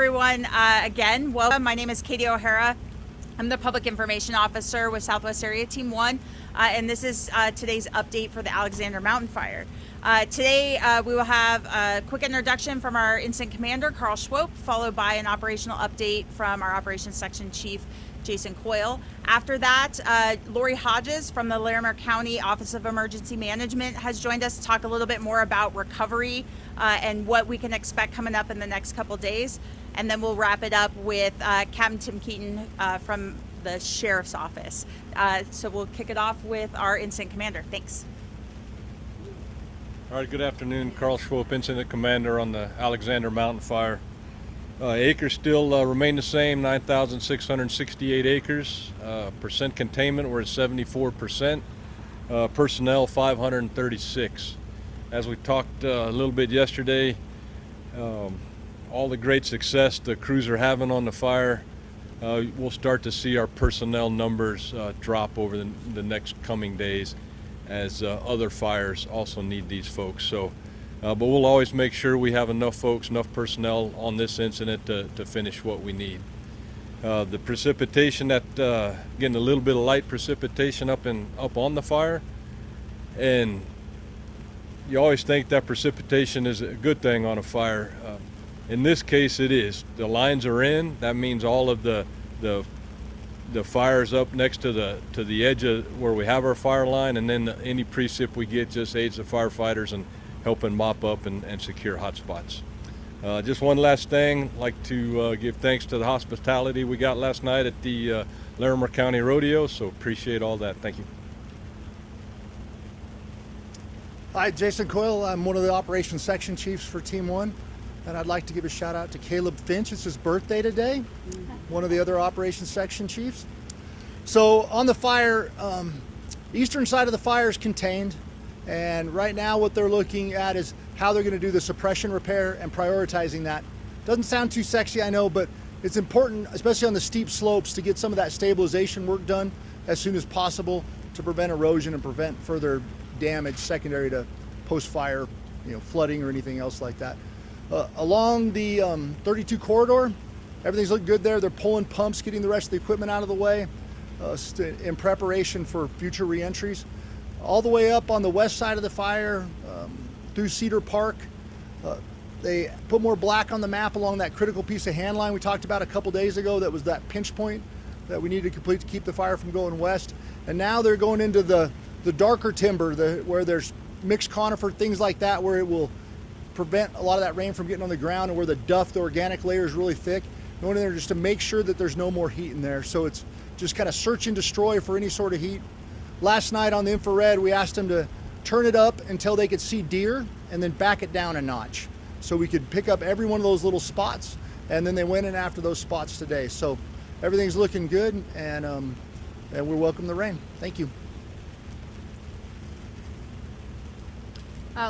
everyone. Again, welcome. My name is Katie O'Hara. I'm the Public Information Officer with Southwest Area Team 1, and this is today's update for the Alexander Mountain Fire. Today, we will have a quick introduction from our Incident Commander, Carl Schwope, followed by an operational update from our Operations Section Chief, Jason Coyle. After that, Lori Hodges from the Larimer County Office of Emergency Management has joined us to talk a little bit more about recovery and what we can expect coming up in the next couple days. And then we'll wrap it up with Captain Tim Keaton from the Sheriff's Office. So we'll kick it off with our Incident Commander. Thanks. All right, good afternoon. Carl Schwope, Incident Commander on the Alexander Mountain Fire. Acres still remain the same, 9,668 acres. Percent containment, we're at 74%. Personnel, 536. As we talked a little bit yesterday, all the great success the crews are having on the fire, we'll start to see our personnel numbers drop over the next coming days as other fires also need these folks. So, but we'll always make sure we have enough folks, enough personnel on this incident to finish what we need. The precipitation, getting a little bit of light precipitation up on the fire, and you always think that precipitation is a good thing on a fire. In this case, it is. The lines are in. That means all of the fires up next to the edge of where we have our fire line, and then any precip we get just aids the firefighters in helping mop up and secure hot spots. Just one last thing, I'd like to give thanks to the hospitality we got last night at the Larimer County Rodeo, so appreciate all that. Thank you. Hi, Jason Coyle. I'm one of the Operations Section Chiefs for Team 1, and I'd like to give a shout out to Caleb Finch. It's his birthday today, one of the other Operations Section Chiefs. So on the fire, eastern side of the fire is contained, and right now what they're looking at is how they're going to do the suppression repair and prioritizing that. Doesn't sound too sexy, I know, but it's important, especially on the steep slopes, to get some of that stabilization work done as soon as possible to prevent erosion and prevent further damage secondary to post-fire, flooding or anything else like that. Along the 32 corridor, everything's looking good there. They're pulling pumps, getting the rest of the equipment out of the way in preparation for future reentries. All the way up on the west side of the fire, through Cedar Park, they put more black on the map along that critical piece of hand line we talked about a couple days ago. That was that pinch point that we needed to complete to keep the fire from going west. And now they're going into the darker timber, where there's mixed conifer, things like that, where it will prevent a lot of that rain from getting on the ground, and where the duff, the organic layer, is really thick. Going in there just to make sure that there's no more heat in there. So it's just kind of search and destroy for any sort of heat. Last night on the infrared, we asked them to turn it up until they could see deer and then back it down a notch so we could pick up every one of those little spots, and then they went in after those spots today. So everything's looking good, and we welcome the rain. Thank you.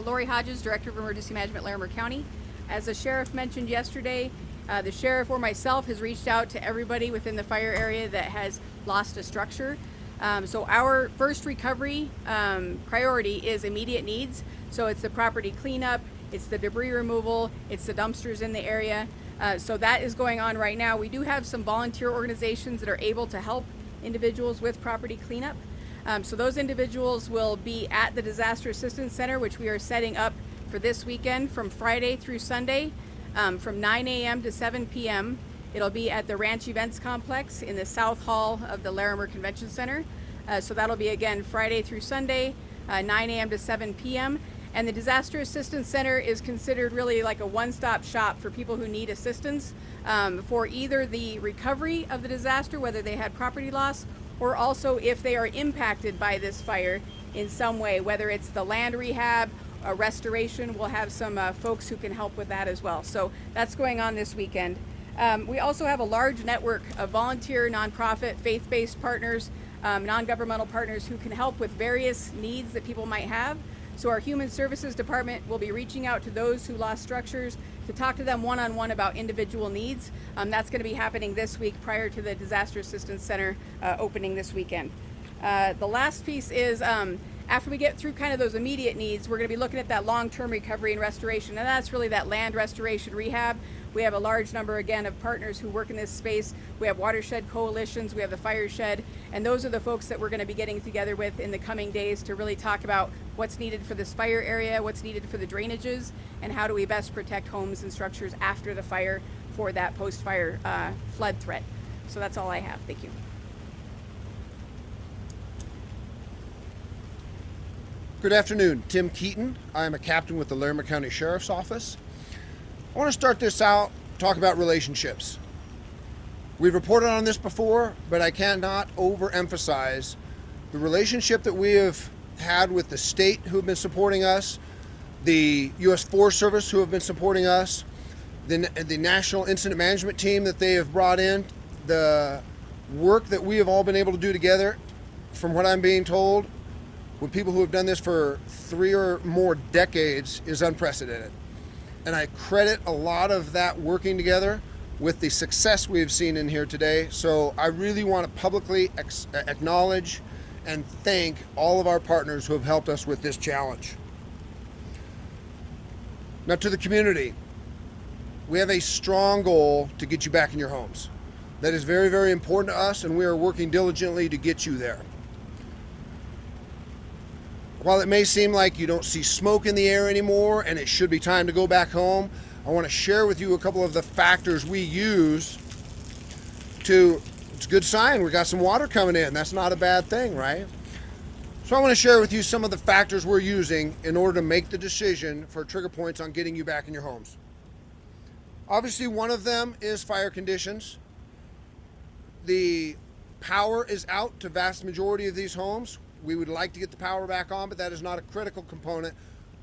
Lori Hodges, Director of Emergency Management, Larimer County. As the sheriff mentioned yesterday, the sheriff or myself has reached out to everybody within the fire area that has lost a structure. So our first recovery priority is immediate needs. So it's the property cleanup, it's the debris removal, it's the dumpsters in the area. So that is going on right now. We do have some volunteer organizations that are able to help individuals with property cleanup. So those individuals will be at the Disaster Assistance Center, which we are setting up for this weekend from Friday through Sunday, from 9 a.m. to 7 p.m. It'll be at the Ranch Events Complex in the South Hall of the Larimer Convention Center. So that'll be, again, Friday through Sunday, 9 a.m. to 7 p.m. And the Disaster Assistance Center is considered really like a one-stop shop for people who need assistance for either the recovery of the disaster, whether they had property loss, or also if they are impacted by this fire in some way, whether it's the land rehab, restoration. We'll have some folks who can help with that as well. So that's going on this weekend. We also have a large network of volunteer, nonprofit, faith-based partners, non-governmental partners who can help with various needs that people might have. So our Human Services Department will be reaching out to those who lost structures to talk to them one-on-one about individual needs. That's going to be happening this week prior to the Disaster Assistance Center opening this weekend. The last piece is after we get through kind of those immediate needs, we're going to be looking at that long-term recovery and restoration, and that's really that land restoration rehab. We have a large number, again, of partners who work in this space. We have watershed coalitions, we have the fire shed, and those are the folks that we're going to be getting together with in the coming days to really talk about what's needed for this fire area, what's needed for the drainages, and how do we best protect homes and structures after the fire for that post-fire flood threat. So that's all I have. Thank you. Good afternoon, Tim Keaton. I'm a captain with the Larimer County Sheriff's Office. I want to start this out, talk about relationships. We've reported on this before, but I cannot overemphasize the relationship that we have had with the state who have been supporting us, the U.S. Forest Service who have been supporting us, the National Incident Management Team that they have brought in, the work that we have all been able to do together, from what I'm being told, with people who have done this for 3 or more decades is unprecedented. And I credit a lot of that working together with the success we have seen in here today. So I really want to publicly acknowledge and thank all of our partners who have helped us with this challenge. Now to the community, we have a strong goal to get you back in your homes. That is very, very important to us, and we are working diligently to get you there. While it may seem like you don't see smoke in the air anymore and it should be time to go back home, I want to share with you a couple of the factors we use to, it's a good sign, we got some water coming in. That's not a bad thing, right? So I want to share with you some of the factors we're using in order to make the decision for trigger points on getting you back in your homes. Obviously, one of them is fire conditions. The power is out to vast majority of these homes. We would like to get the power back on, but that is not a critical component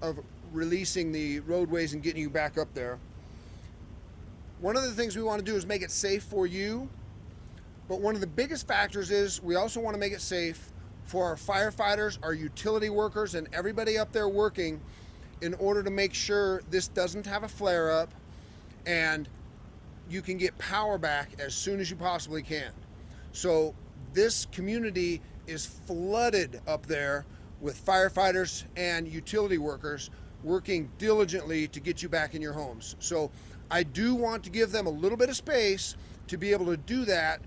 of releasing the roadways and getting you back up there. One of the things we want to do is make it safe for you, but one of the biggest factors is we also want to make it safe for our firefighters, our utility workers, and everybody up there working in order to make sure this doesn't have a flare-up and you can get power back as soon as you possibly can. So this community is flooded up there with firefighters and utility workers working diligently to get you back in your homes. So I do want to give them a little bit of space to be able to do that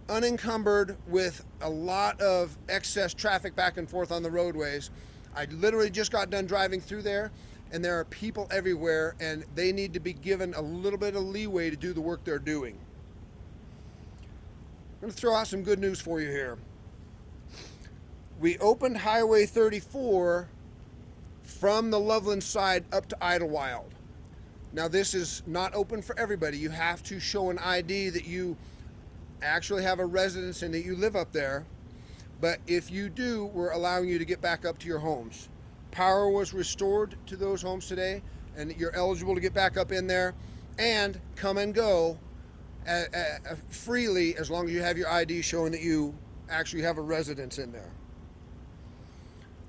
unencumbered with a lot of excess traffic back and forth on the roadways. I literally just got done driving through there, and there are people everywhere, and they need to be given a little bit of leeway to do the work they're doing. I'm going to throw out some good news for you here. We opened Highway 34 from the Loveland side up to Idlewild. Now this is not open for everybody. You have to show an ID that you actually have a residence and that you live up there. But if you do, we're allowing you to get back up to your homes. Power was restored to those homes today, and you're eligible to get back up in there and come and go freely as long as you have your ID showing that you actually have a residence in there.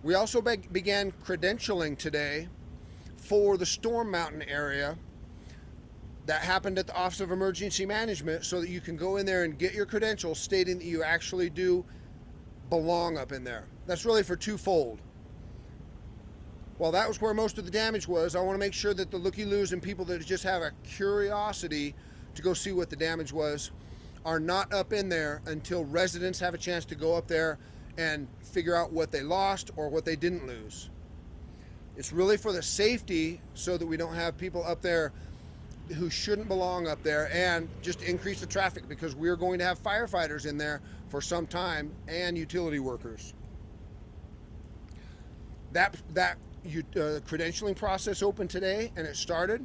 We also began credentialing today for the Storm Mountain area. That happened at the Office of Emergency Management, so that you can go in there and get your credentials stating that you actually do belong up in there. That's really for twofold. While that was where most of the damage was, I want to make sure that the looky-loos and people that just have a curiosity to go see what the damage was are not up in there until residents have a chance to go up there and figure out what they lost or what they didn't lose. It's really for the safety, so that we don't have people up there who shouldn't belong up there, and just increase the traffic, because we're going to have firefighters in there for some time and utility workers. That credentialing process opened today, and it started.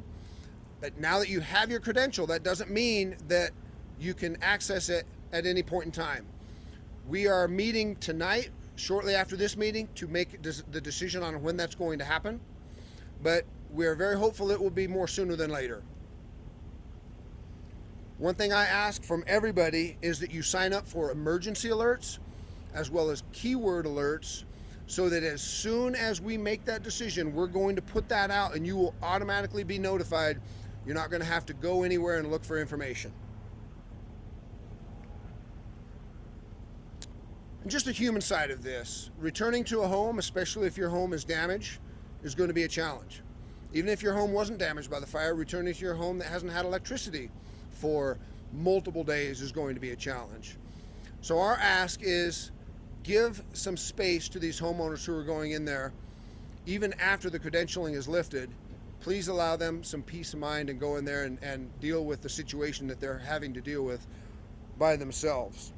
But now that you have your credential, that doesn't mean that you can access it at any point in time. We are meeting tonight, shortly after this meeting, to make the decision on when that's going to happen. But we are very hopeful it will be more sooner than later. One thing I ask from everybody is that you sign up for emergency alerts as well as keyword alerts, so that as soon as we make that decision, we're going to put that out and you will automatically be notified. You're not going to have to go anywhere and look for information. And just the human side of this, returning to a home, especially if your home is damaged, is going to be a challenge. Even if your home wasn't damaged by the fire, returning to your home that hasn't had electricity for multiple days is going to be a challenge. So our ask is give some space to these homeowners who are going in there. Even after the credentialing is lifted, please allow them some peace of mind and go in there and deal with the situation that they're having to deal with by themselves.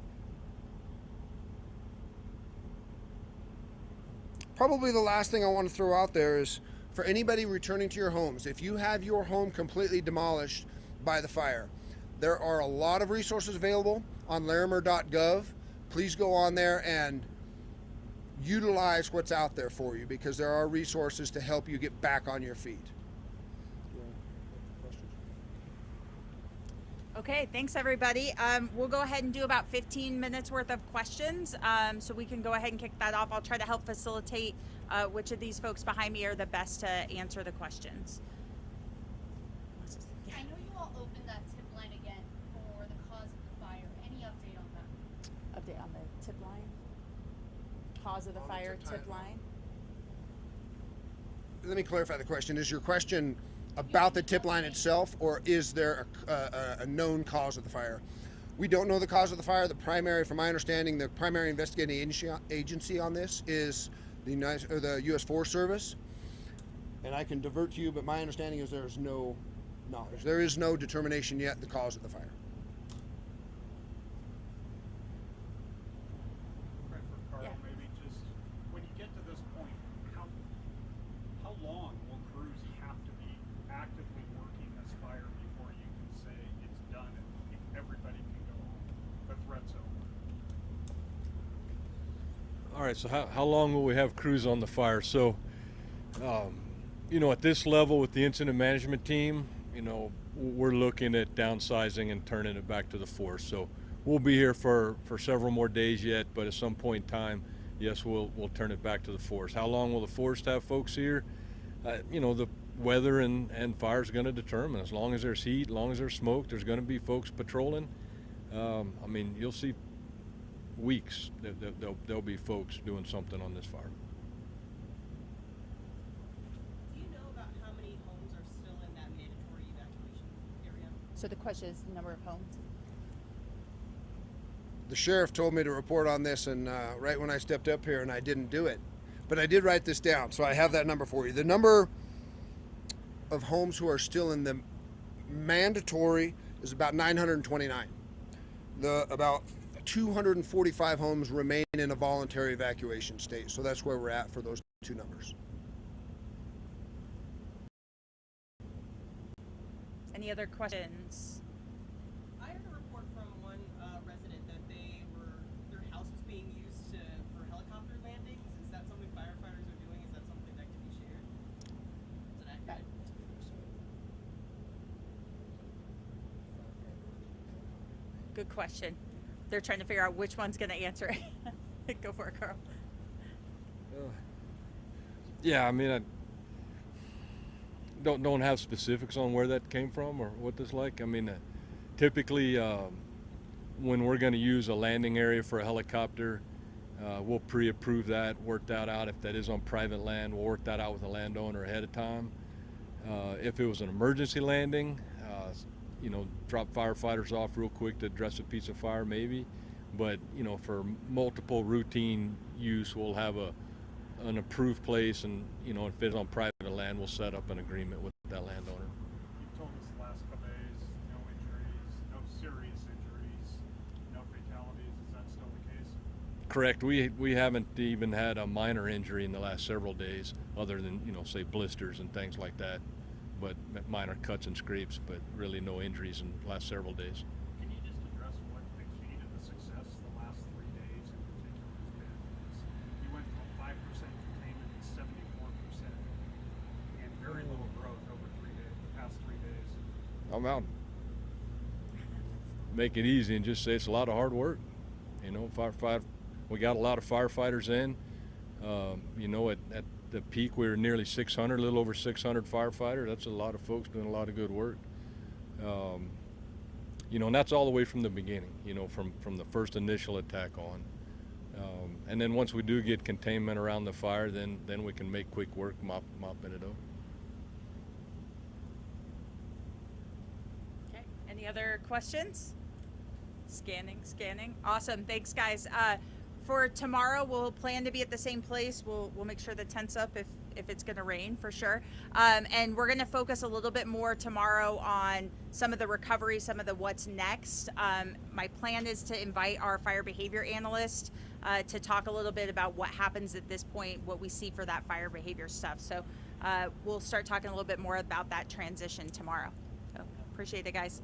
Probably the last thing I want to throw out there is for anybody returning to your homes, if you have your home completely demolished by the fire, there are a lot of resources available on larimer.gov. Please go on there and utilize what's out there for you, because there are resources to help you get back on your feet. Okay, thanks everybody. We'll go ahead and do about 15 minutes worth of questions, so we can go ahead and kick that off. I'll try to help facilitate which of these folks behind me are the best to answer the questions. I know you all opened that tip line again for the cause of the fire. Any update on that? Update on the tip line? Cause of the On the fire tip tip line. line? Let me clarify the question. Is your question about the tip line itself, or is there a known cause of the fire? We don't know the cause of the fire. From my understanding, the primary investigating agency on this is the U.S. Forest Service. And I can divert to you, but my understanding is there is no knowledge. There is no determination yet the cause of the fire. Right, for Carl, Yeah. maybe just when you get to this point, how long will crews have to be actively working this fire before you can say it's done and everybody can go home? The threat's over. All right, so how long will we have crews on the fire? So, at this level with the incident management team, we're looking at downsizing and turning it back to the force. So we'll be here for several more days yet, but at some point in time, yes, we'll turn it back to the force. How long will the forest have folks here? The weather and fire is going to determine. As long as there's heat, as long as there's smoke, there's going to be folks patrolling. You'll see weeks that there'll be folks doing something on this fire. Do you know about how many homes are still in that mandatory evacuation area? So the question is the number of homes? The sheriff told me to report on this, and right when I stepped up here, and I didn't do it. But I did write this down, so I have that number for you. The number of homes who are still in the mandatory is about 929. About 245 homes remain in a voluntary evacuation state, so that's where we're at for those two numbers. Any other questions? I heard a report from one resident that their house was being used for helicopter landings. Is that something firefighters are doing? Is that something that can be shared? Is it accurate? Good question. They're trying to figure out which one's going to answer it. Go for it, Carl. Yeah, I don't have specifics on where that came from or what that's like. Typically, when we're going to use a landing area for a helicopter, we'll pre-approve that, work that out. If that is on private land, we'll work that out with the landowner ahead of time. If it was an emergency landing, drop firefighters off real quick to address a piece of fire, maybe. But for multiple routine use, we'll have an approved place, and if it's on private land, we'll set up an agreement with that landowner. You've told us the last couple days, no injuries, no serious injuries, no fatalities. Is that still the case? Correct. We haven't even had a minor injury in the last several days, other than say blisters and things like that. But minor cuts and scrapes, but really no injuries in the last several days. Can you just address what the key to the success the last 3 days in particular has been? You went from 5% containment to 74%, and very little growth over the past 3 days. I'm out. Make it easy and just say it's a lot of hard work. We got a lot of firefighters in. At the peak, we were nearly 600, a little over 600 firefighters. That's a lot of folks doing a lot of good work. And that's all the way from the beginning, from the first initial attack on. And then once we do get containment around the fire, then we can make quick work mopping it up. Any other questions? Scanning. Awesome. Thanks, guys. For tomorrow, we'll plan to be at the same place. We'll make sure the tent's up if it's going to rain for sure. And we're going to focus a little bit more tomorrow on some of the recovery, some of the what's next. My plan is to invite our fire behavior analyst to talk a little bit about what happens at this point, what we see for that fire behavior stuff. So we'll start talking a little bit more about that transition tomorrow. So appreciate it, guys.